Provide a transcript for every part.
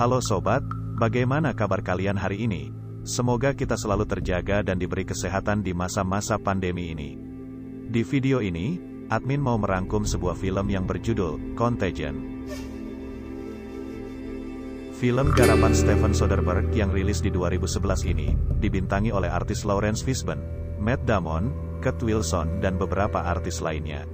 Halo sobat, bagaimana kabar kalian hari ini? Semoga kita selalu terjaga dan diberi kesehatan di masa-masa pandemi ini. Di video ini, admin mau merangkum sebuah film yang berjudul Contagion. Film garapan Steven Soderbergh yang rilis di 2011 ini, dibintangi oleh artis Laurence Fishburne, Matt Damon, Kate Wilson dan beberapa artis lainnya.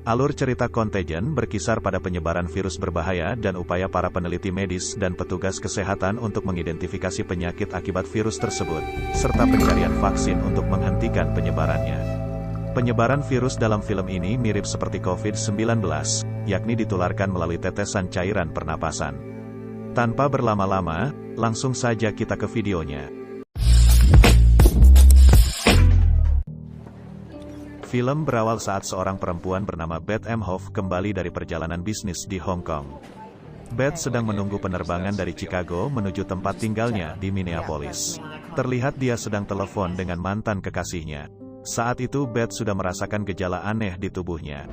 Alur cerita Contagion berkisar pada penyebaran virus berbahaya dan upaya para peneliti medis dan petugas kesehatan untuk mengidentifikasi penyakit akibat virus tersebut, serta pencarian vaksin untuk menghentikan penyebarannya. Penyebaran virus dalam film ini mirip seperti COVID-19, yakni ditularkan melalui tetesan cairan pernapasan. Tanpa berlama-lama, langsung saja kita ke videonya. Film berawal saat seorang perempuan bernama Beth Emhoff kembali dari perjalanan bisnis di Hong Kong. Beth sedang menunggu penerbangan dari Chicago menuju tempat tinggalnya di Minneapolis. Terlihat dia sedang telepon dengan mantan kekasihnya. Saat itu Beth sudah merasakan gejala aneh di tubuhnya.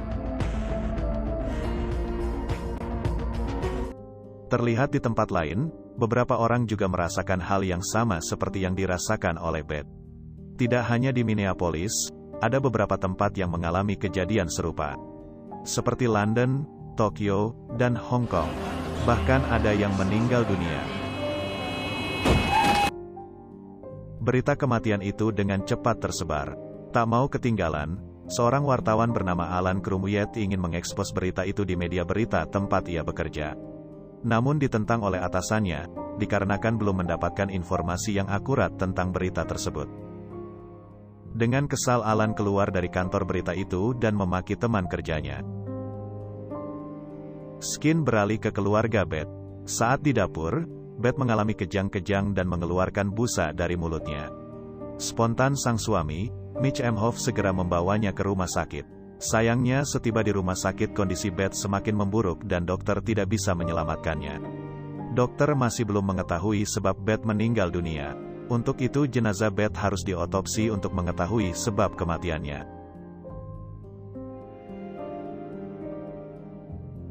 Terlihat di tempat lain, beberapa orang juga merasakan hal yang sama seperti yang dirasakan oleh Beth. Tidak hanya di Minneapolis, ada beberapa tempat yang mengalami kejadian serupa. Seperti London, Tokyo, dan Hong Kong. Bahkan ada yang meninggal dunia. Berita kematian itu dengan cepat tersebar. Tak mau ketinggalan, seorang wartawan bernama Alan Crumuyet ingin mengekspos berita itu di media berita tempat ia bekerja. Namun ditentang oleh atasannya, dikarenakan belum mendapatkan informasi yang akurat tentang berita tersebut. Dengan kesal Alan keluar dari kantor berita itu dan memaki teman kerjanya. Skin beralih ke keluarga Beth. Saat di dapur, Beth mengalami kejang-kejang dan mengeluarkan busa dari mulutnya. Spontan sang suami, Mitch Emhoff segera membawanya ke rumah sakit. Sayangnya setiba di rumah sakit kondisi Beth semakin memburuk dan dokter tidak bisa menyelamatkannya. Dokter masih belum mengetahui sebab Beth meninggal dunia. Untuk itu jenazah Beth harus diotopsi untuk mengetahui sebab kematiannya.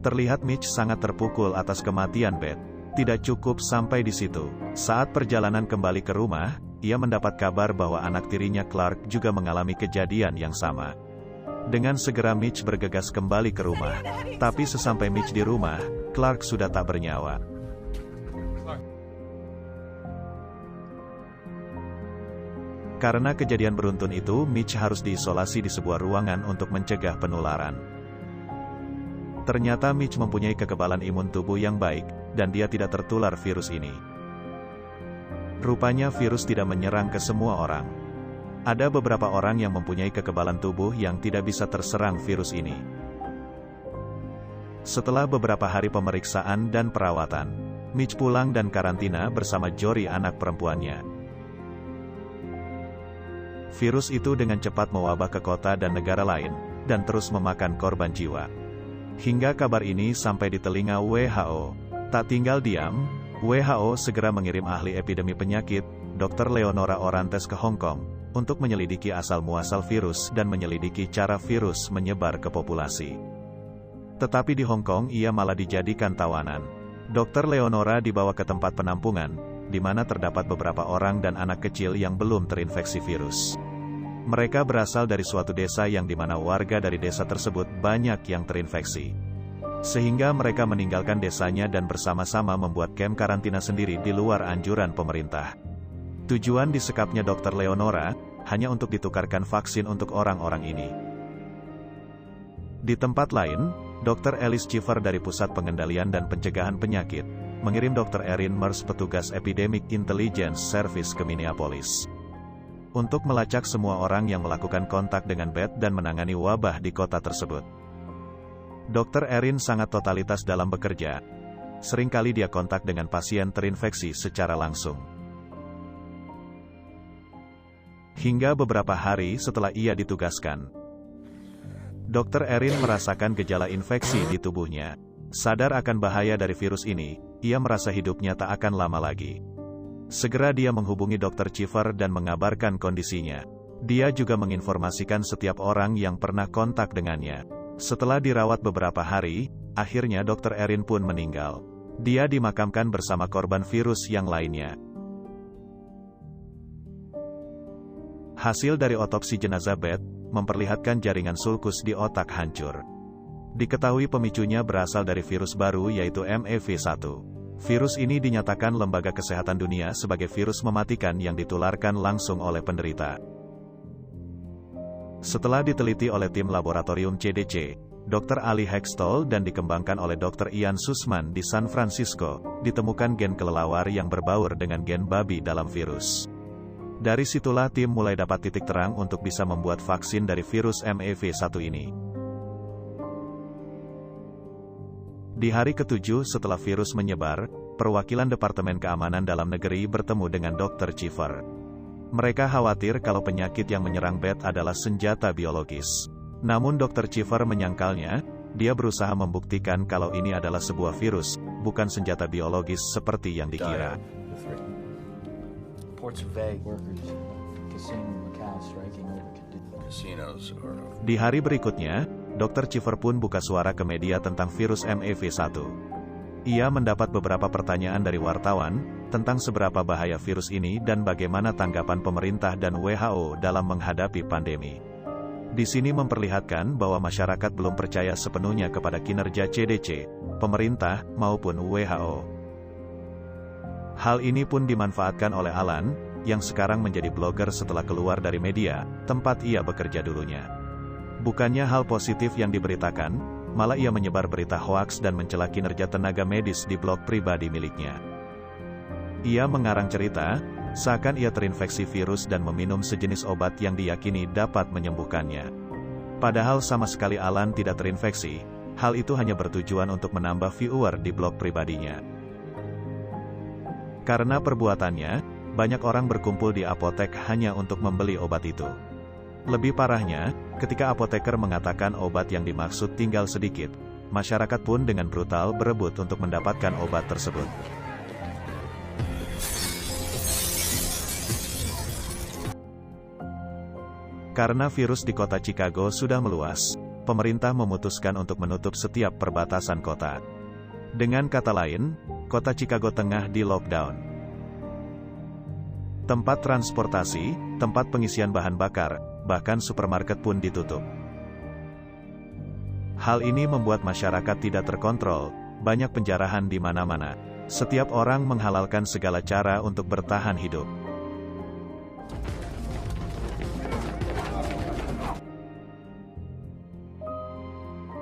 Terlihat Mitch sangat terpukul atas kematian Beth. Tidak cukup sampai di situ. Saat perjalanan kembali ke rumah, ia mendapat kabar bahwa anak tirinya Clark juga mengalami kejadian yang sama. Dengan segera Mitch bergegas kembali ke rumah. Tapi sesampai Mitch di rumah, Clark sudah tak bernyawa. Karena kejadian beruntun itu, Mitch harus diisolasi di sebuah ruangan untuk mencegah penularan. Ternyata Mitch mempunyai kekebalan imun tubuh yang baik, dan dia tidak tertular virus ini. Rupanya virus tidak menyerang ke semua orang. Ada beberapa orang yang mempunyai kekebalan tubuh yang tidak bisa terserang virus ini. Setelah beberapa hari pemeriksaan dan perawatan, Mitch pulang dan karantina bersama Jory anak perempuannya. Virus itu dengan cepat mewabah ke kota dan negara lain, dan terus memakan korban jiwa. Hingga kabar ini sampai di telinga WHO. Tak tinggal diam, WHO segera mengirim ahli epidemi penyakit, Dr. Leonora Orantes ke Hong Kong, untuk menyelidiki asal-muasal virus dan menyelidiki cara virus menyebar ke populasi. Tetapi di Hong Kong ia malah dijadikan tawanan. Dr. Leonora dibawa ke tempat penampungan, di mana terdapat beberapa orang dan anak kecil yang belum terinfeksi virus. Mereka berasal dari suatu desa yang dimana warga dari desa tersebut banyak yang terinfeksi. Sehingga mereka meninggalkan desanya dan bersama-sama membuat kamp karantina sendiri di luar anjuran pemerintah. Tujuan disekapnya Dr. Leonora, hanya untuk ditukarkan vaksin untuk orang-orang ini. Di tempat lain, Dr. Alice Schiffer dari Pusat Pengendalian dan Pencegahan Penyakit, mengirim Dr. Erin Merce petugas Epidemic Intelligence Service ke Minneapolis. Untuk melacak semua orang yang melakukan kontak dengan Beth dan menangani wabah di kota tersebut. Dr. Erin sangat totalitas dalam bekerja. Seringkali dia kontak dengan pasien terinfeksi secara langsung. Hingga beberapa hari setelah ia ditugaskan, Dr. Erin merasakan gejala infeksi di tubuhnya. Sadar akan bahaya dari virus ini, ia merasa hidupnya tak akan lama lagi. Segera dia menghubungi Dr. Schiffer dan mengabarkan kondisinya. Dia juga menginformasikan setiap orang yang pernah kontak dengannya. Setelah dirawat beberapa hari, akhirnya Dr. Erin pun meninggal. Dia dimakamkan bersama korban virus yang lainnya. Hasil dari otopsi jenazah Beth memperlihatkan jaringan sulkus di otak hancur. Diketahui pemicunya berasal dari virus baru yaitu MEV1. Virus ini dinyatakan Lembaga Kesehatan Dunia sebagai virus mematikan yang ditularkan langsung oleh penderita. Setelah diteliti oleh tim laboratorium CDC, Dr. Ali Hextall dan dikembangkan oleh Dr. Ian Sussman di San Francisco, ditemukan gen kelelawar yang berbaur dengan gen babi dalam virus. Dari situlah tim mulai dapat titik terang untuk bisa membuat vaksin dari virus MEV1 ini. Di hari ke-7 setelah virus menyebar, perwakilan Departemen Keamanan Dalam Negeri bertemu dengan Dr. Cheever. Mereka khawatir kalau penyakit yang menyerang Beth adalah senjata biologis. Namun Dr. Cheever menyangkalnya, dia berusaha membuktikan kalau ini adalah sebuah virus, bukan senjata biologis seperti yang dikira. Di hari berikutnya, Dr. Cheever pun buka suara ke media tentang virus MEV1. Ia mendapat beberapa pertanyaan dari wartawan tentang seberapa bahaya virus ini dan bagaimana tanggapan pemerintah dan WHO dalam menghadapi pandemi. Di sini memperlihatkan bahwa masyarakat belum percaya sepenuhnya kepada kinerja CDC, pemerintah, maupun WHO. Hal ini pun dimanfaatkan oleh Alan, yang sekarang menjadi blogger setelah keluar dari media, tempat ia bekerja dulunya. Bukannya hal positif yang diberitakan, malah ia menyebar berita hoaks dan mencela kinerja tenaga medis di blog pribadi miliknya. Ia mengarang cerita, seakan ia terinfeksi virus dan meminum sejenis obat yang diyakini dapat menyembuhkannya. Padahal sama sekali Alan tidak terinfeksi, hal itu hanya bertujuan untuk menambah viewer di blog pribadinya. Karena perbuatannya, banyak orang berkumpul di apotek hanya untuk membeli obat itu. Lebih parahnya, ketika apoteker mengatakan obat yang dimaksud tinggal sedikit, masyarakat pun dengan brutal berebut untuk mendapatkan obat tersebut. Karena virus di kota Chicago sudah meluas, pemerintah memutuskan untuk menutup setiap perbatasan kota. Dengan kata lain, kota Chicago tengah di lockdown. Tempat transportasi, tempat pengisian bahan bakar, bahkan supermarket pun ditutup. Hal ini membuat masyarakat tidak terkontrol, banyak penjarahan di mana-mana. Setiap orang menghalalkan segala cara untuk bertahan hidup.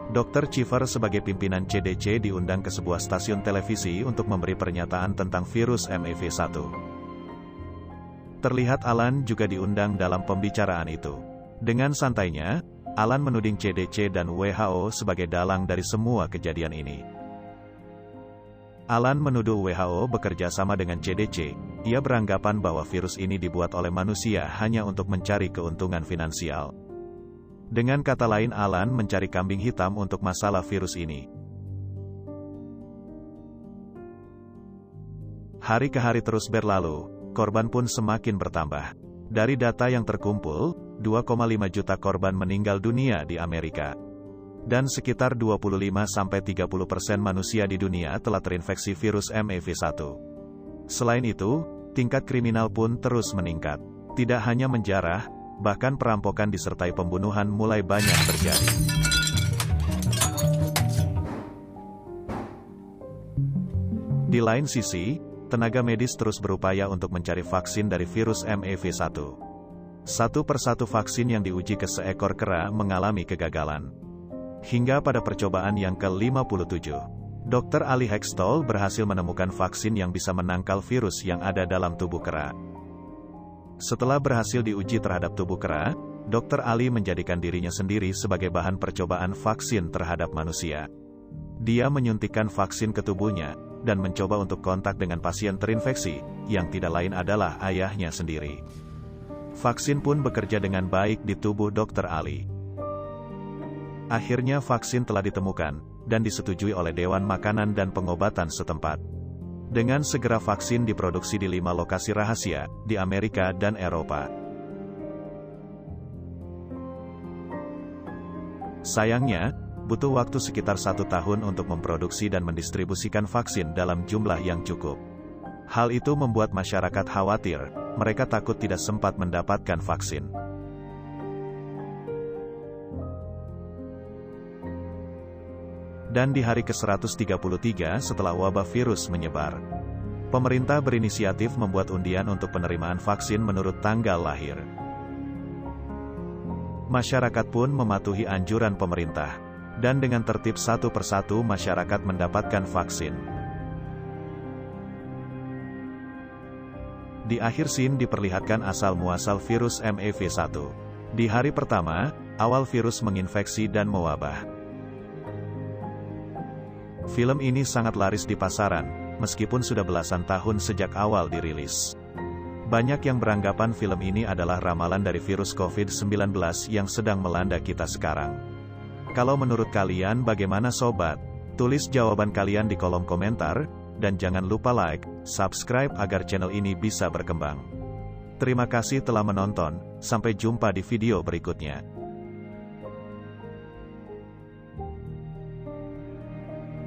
Dr. Cheever sebagai pimpinan CDC diundang ke sebuah stasiun televisi untuk memberi pernyataan tentang virus MEV1. Terlihat Alan juga diundang dalam pembicaraan itu. Dengan santainya, Alan menuding CDC dan WHO sebagai dalang dari semua kejadian ini. Alan menuduh WHO bekerja sama dengan CDC. Ia beranggapan bahwa virus ini dibuat oleh manusia hanya untuk mencari keuntungan finansial. Dengan kata lain, Alan mencari kambing hitam untuk masalah virus ini. Hari ke hari terus berlalu, korban pun semakin bertambah. Dari data yang terkumpul, 2,5 juta korban meninggal dunia di Amerika. Dan sekitar 25-30% manusia di dunia telah terinfeksi virus MEV1. Selain itu, tingkat kriminal pun terus meningkat. Tidak hanya menjarah, bahkan perampokan disertai pembunuhan mulai banyak terjadi. Di lain sisi, tenaga medis terus berupaya untuk mencari vaksin dari virus MEV1. Satu persatu vaksin yang diuji ke seekor kera mengalami kegagalan. Hingga pada percobaan yang ke-57, Dr. Ali Hextall berhasil menemukan vaksin yang bisa menangkal virus yang ada dalam tubuh kera. Setelah berhasil diuji terhadap tubuh kera, Dr. Ali menjadikan dirinya sendiri sebagai bahan percobaan vaksin terhadap manusia. Dia menyuntikkan vaksin ke tubuhnya, dan mencoba untuk kontak dengan pasien terinfeksi, yang tidak lain adalah ayahnya sendiri. Vaksin pun bekerja dengan baik di tubuh Dr. Ali. Akhirnya vaksin telah ditemukan, dan disetujui oleh Dewan Makanan dan Pengobatan setempat. Dengan segera vaksin diproduksi di 5 lokasi rahasia, di Amerika dan Eropa. Sayangnya, butuh waktu sekitar 1 tahun untuk memproduksi dan mendistribusikan vaksin dalam jumlah yang cukup. Hal itu membuat masyarakat khawatir, mereka takut tidak sempat mendapatkan vaksin. Dan di hari ke-133 setelah wabah virus menyebar, pemerintah berinisiatif membuat undian untuk penerimaan vaksin menurut tanggal lahir. Masyarakat pun mematuhi anjuran pemerintah, dan dengan tertib satu persatu masyarakat mendapatkan vaksin. Di akhir scene diperlihatkan asal-muasal virus MEV1. Di hari pertama, awal virus menginfeksi dan mewabah. Film ini sangat laris di pasaran, meskipun sudah belasan tahun sejak awal dirilis. Banyak yang beranggapan film ini adalah ramalan dari virus COVID-19 yang sedang melanda kita sekarang. Kalau menurut kalian bagaimana sobat? Tulis jawaban kalian di kolom komentar, dan jangan lupa like, subscribe agar channel ini bisa berkembang. Terima kasih telah menonton, sampai jumpa di video berikutnya.